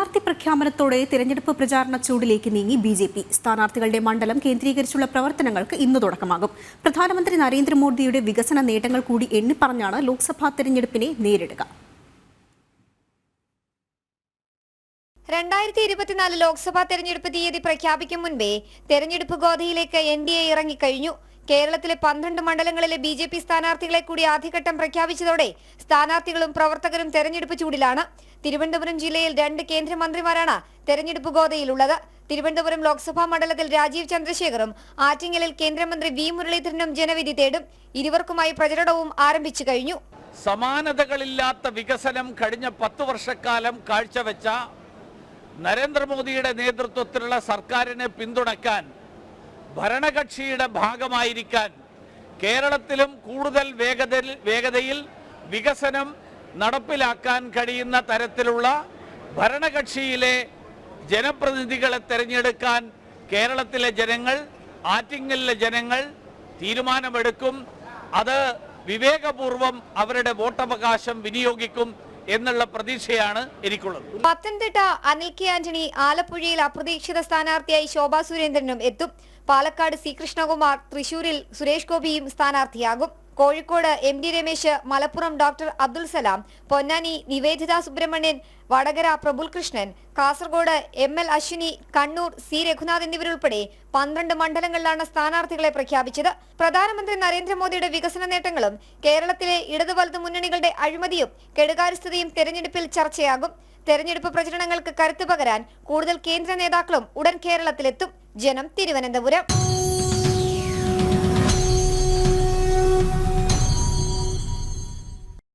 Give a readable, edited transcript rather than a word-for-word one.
സ്ഥാനാർത്ഥി പ്രഖ്യാപനത്തോടെ തിരഞ്ഞെടുപ്പ് പ്രചാരണ ചൂടിലേക്ക് നീങ്ങി ബി.ജെ.പി. സ്ഥാനാർത്ഥികളുടെ മണ്ഡലം കേന്ദ്രീകരിച്ചുള്ള പ്രവർത്തനങ്ങൾക്ക് ഇന്ന് തുടക്കമാകും. പ്രധാനമന്ത്രി നരേന്ദ്രമോദിയുടെ വികസന നേട്ടങ്ങൾ കൂടി എണ്ണിപ്പറഞ്ഞാണ് ലോക്സഭാ തെരഞ്ഞെടുപ്പിനെ നേരിടുക. 2024 ലോക്സഭാ തെരഞ്ഞെടുപ്പ് തീയതി പ്രഖ്യാപിക്കും മുൻപേ തെരഞ്ഞെടുപ്പ് ഗോധയിലേക്ക് NDA ഇറങ്ങിക്കഴിഞ്ഞു. കേരളത്തിലെ 12 മണ്ഡലങ്ങളിലെ ബി.ജെ.പി. സ്ഥാനാർത്ഥികളെ കൂടി ആദ്യഘട്ടം പ്രഖ്യാപിച്ചതോടെ സ്ഥാനാർത്ഥികളും പ്രവർത്തകരും തെരഞ്ഞെടുപ്പ് ചൂടിലാണ്. തിരുവനന്തപുരം ജില്ലയിൽ 2 കേന്ദ്രമന്ത്രിമാരാണ് തെരഞ്ഞെടുപ്പ് ഗോധയിലുള്ളത്. തിരുവനന്തപുരം ലോക്സഭാ മണ്ഡലത്തിൽ രാജീവ് ചന്ദ്രശേഖറും ആറ്റിങ്ങലിൽ കേന്ദ്രമന്ത്രി വി മുരളീധരനും ജനവിധി തേടും. ഇരുവർക്കുമായി പ്രചരണവും ആരംഭിച്ചു കഴിഞ്ഞു. സമാനതകളില്ലാത്ത വികസനം കഴിഞ്ഞ 10 വർഷക്കാലം കാഴ്ചവെച്ച നരേന്ദ്രമോദിയുടെ നേതൃത്വത്തിലുള്ള സർക്കാരിനെ പിന്തുണയ്ക്കാൻ, ഭരണകക്ഷിയുടെ ഭാഗമായിരിക്കാൻ, കേരളത്തിലും കൂടുതൽ വേഗതയിൽ വികസനം നടപ്പിലാക്കാൻ കഴിയുന്ന തരത്തിലുള്ള ഭരണകക്ഷിയിലെ ജനപ്രതിനിധികളെ തെരഞ്ഞെടുക്കാൻ കേരളത്തിലെ ജനങ്ങൾ, ആറ്റിങ്ങലിലെ ജനങ്ങൾ തീരുമാനമെടുക്കും. അത് വിവേകപൂർവം അവരുടെ വോട്ടവകാശം വിനിയോഗിക്കും എന്നുള്ള പ്രതീക്ഷയാണ് എനിക്കുള്ളത്. പത്തനംതിട്ട അനിൽ കെ ആന്റണി, ആലപ്പുഴയിൽ അപ്രതീക്ഷിത സ്ഥാനാർത്ഥിയായി ശോഭാ സുരേന്ദ്രനും എത്തും. പാലക്കാട് സി കൃഷ്ണകുമാർ, തൃശൂരിൽ സുരേഷ് ഗോപിയും സ്ഥാനാർത്ഥിയാകും. Kozhikode MD Ramesh, Malappuram doctor Abdul Salam, Ponnani Nivedita Subramanian, Vadakara Prabul Krishnan, Kasaragod ML Ashwini, Kannur C Raghunath എന്നിവരുൾപ്പെടെ 12 മണ്ഡലങ്ങളിലാണ് സ്ഥാനാർത്ഥികളെ പ്രഖ്യാപിച്ചത്. പ്രധാനമന്ത്രി നരേന്ദ്രമോദിയുടെ വികസന നേട്ടങ്ങളും കേരളത്തിലെ ഇടതു വലതു മുന്നണികളുടെ അഴിമതിയും കെടുകാര്യസ്ഥതയും തെരഞ്ഞെടുപ്പിൽ ചർച്ചയാകും. തെരഞ്ഞെടുപ്പ് പ്രചരണങ്ങൾക്ക് കരുത്തു പകരാൻ കൂടുതൽ കേന്ദ്ര നേതാക്കളും ഉടൻ കേരളത്തിലെത്തും. ജനം, തിരുവനന്തപുരം.